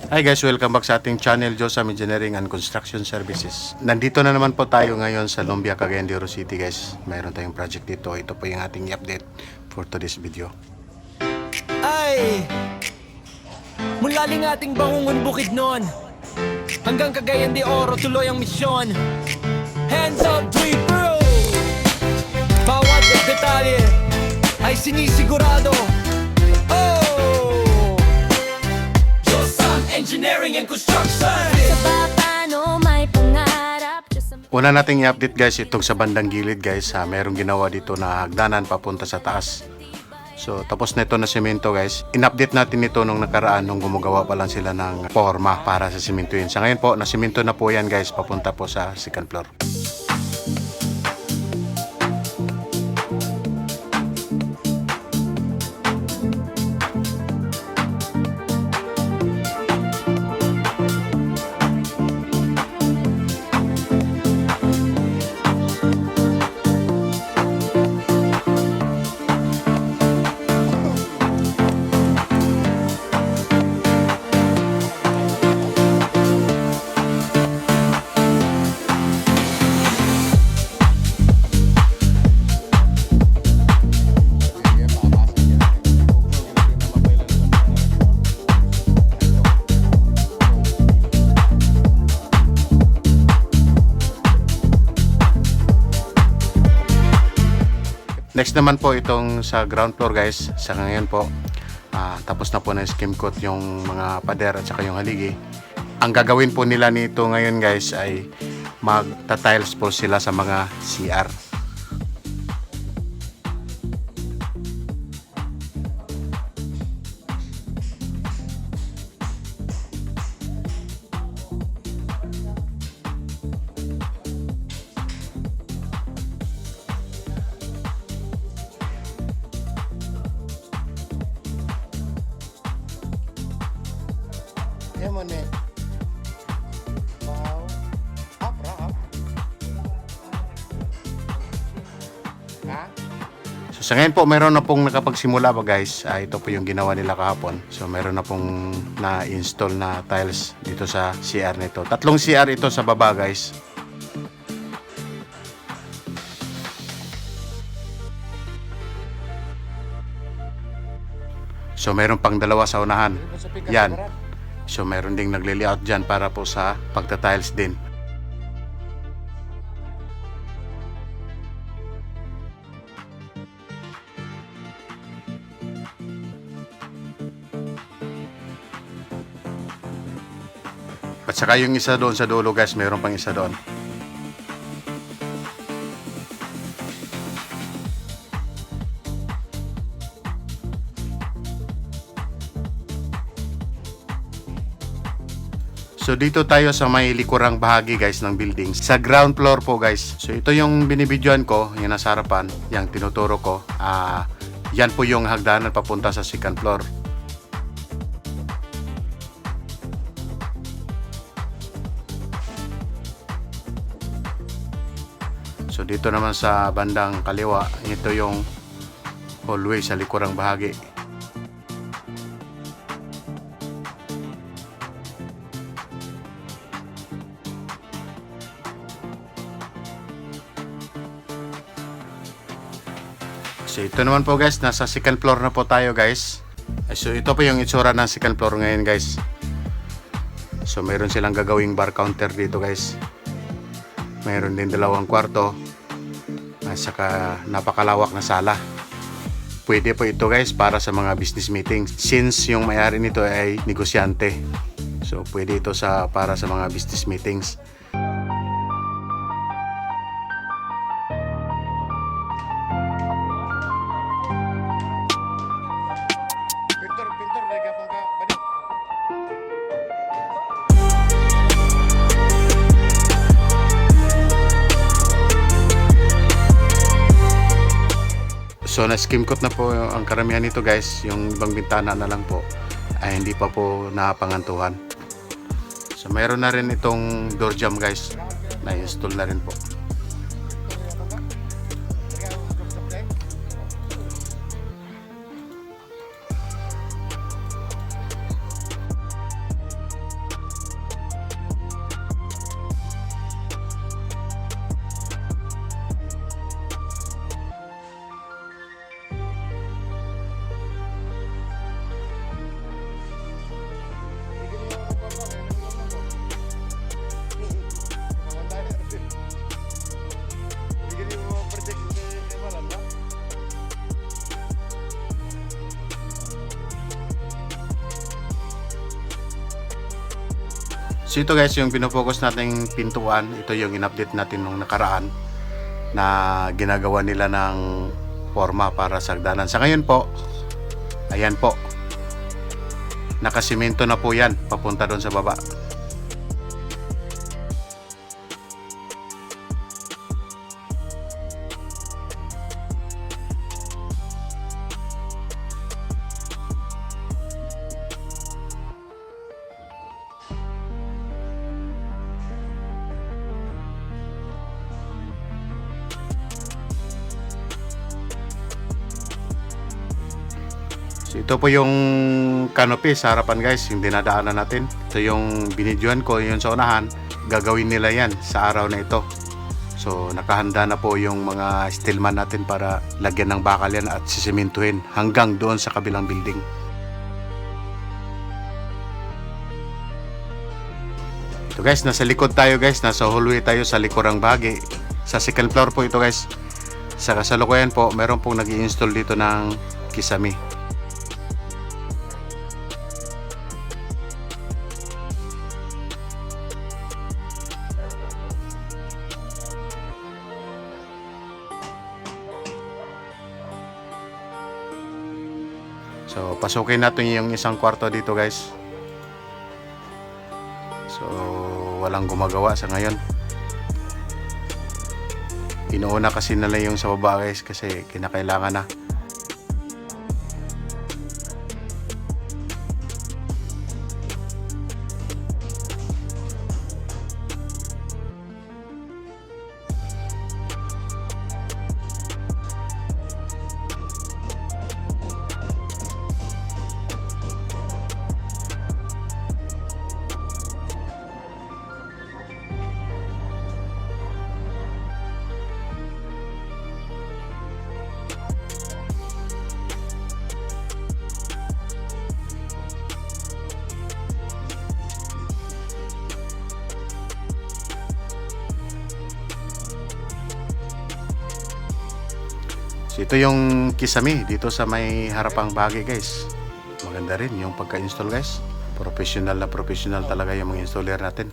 Hi guys, welcome back sa ating channel, Josam Engineering and Construction Services. Nandito na naman po tayo ngayon sa Lumbia, Cagayan de Oro City guys. Mayroon tayong project dito. Ito po yung ating update for today's video. Ay! Mulaling ating bangungon bukid noon hanggang Cagayan de Oro tuloy ang misyon. Hands up, three, bro! Bawat detalye ay sinisigurado. Oh! Josam Engineering and Construction! Una nating i-update guys itong sa bandang gilid guys. Mayroong ginawa dito na hagdanan papunta sa taas. So tapos na ito na semento guys. In-update natin ito nung nakaraan nung gumagawa pa lang sila ng forma para sa semento yun. Sa ngayon po, na semento na po yan guys, papunta po sa second floor. Next naman po itong sa ground floor guys. Sa ngayon po tapos na po na skim coat yung mga pader at saka yung haligi. Ang gagawin po nila nito ngayon guys ay magta-tiles po sila sa mga CR. Emon eh. Wow. Up. Ha? So sa ngayon po, meron na pong nakapagsimula pa guys. Ito po yung ginawa nila kahapon. So meron na pong na-install na tiles dito sa CR nito. 3 CR ito sa baba guys. So meron pang 2 sa unahan. Yan. So meron ding nagli-layout dyan para po sa pagta-tiles din. At saka yung isa doon sa dulo guys, meron pang isa doon. So dito tayo sa may likurang bahagi guys ng building. Sa ground floor po guys. So ito yung binibidyoan ko, yung nasa harapan, yung tinuturo ko. Yan po yung hagdanan papunta sa second floor. So dito naman sa bandang kaliwa, ito yung hallway sa likurang bahagi. So ito naman po guys, nasa second floor na po tayo guys. So ito po yung itsura ng second floor ngayon guys. So mayroon silang gagawing bar counter dito guys. Mayroon din 2 kwarto. At saka napakalawak na sala. Pwede po ito guys para sa mga business meetings. Since yung may-ari nito ay negosyante. So pwede ito para sa mga business meetings. So na-skim coat na po ang karamihan nito guys. Yung ibang bintana na lang po ay hindi pa po napangantuhan. So mayroon na rin itong door jamb guys. Na-install na rin po. So ito guys, yung pinofocus nating pintuan, ito yung in-update natin nung nakaraan na ginagawa nila ng forma para sa hagdanan. Sa ngayon po, ayan po, nakasimento na po yan papunta doon sa baba. So ito po yung canopy sa harapan guys, yung dinadaanan natin. Ito yung binidyoan ko, yun sa unahan. Gagawin nila yan sa araw na ito. So nakahanda na po yung mga steelman natin para lagyan ng bakal yan at sisimintuhin hanggang doon sa kabilang building. Ito guys, nasa likod tayo guys, nasa hallway tayo sa likurang bahagi. Sa second floor po ito guys. Sa kasalukuyan po, meron pong nag-i-install dito ng kisame. So, pasukin natin yung isang kwarto dito guys. So, walang gumagawa sa ngayon. Inuuna kasi nila yung sa baba guys kasi kinakailangan na. So, ito yung kisame dito sa may harapang bahagi guys. Maganda rin yung pagka-install guys. Professional na professional talaga yung mga installer natin.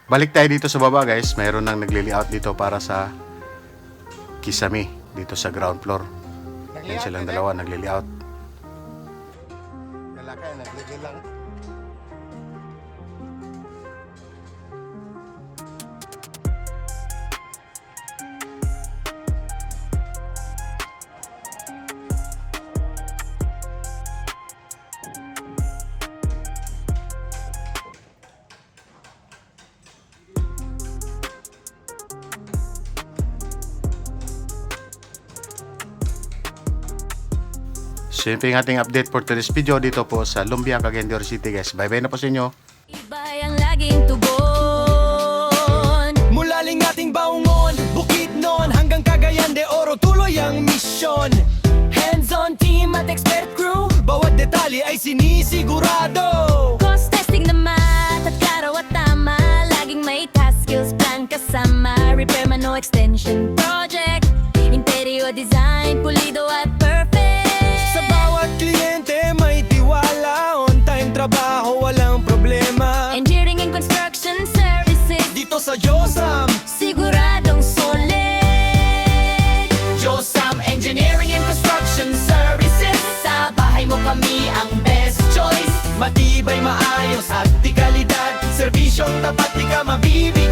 Balik tayo dito sa baba guys, mayroon nang nagli-layout dito para sa kisame dito sa ground floor. Yan silang dalawa nagli-layout. Lalaki, naglagay lang. So yun po yung ating update for today's video dito po sa Lumbia, Cagayan de Oro City guys. Bye bye na po sa inyo. Iba'y ang laging tugon. Mulaling ating baungon, Bukidnon hanggang Cagayan de Oro, tuloy ang misyon. Hands-on team at expert crew, bawat detalye ay sinisigurado. Cost testing na mat at klaro at tama. Laging may task skills plan kasama. Repair man o extension project, interior design, pulido at perfect. Sa bawat sa Josam. Siguradong solid. Josam Engineering and Construction Services. Sa bahay mo kami ang best choice. Matibay, maayos at di kalidad. Serbisyong tapat di ka mabibili.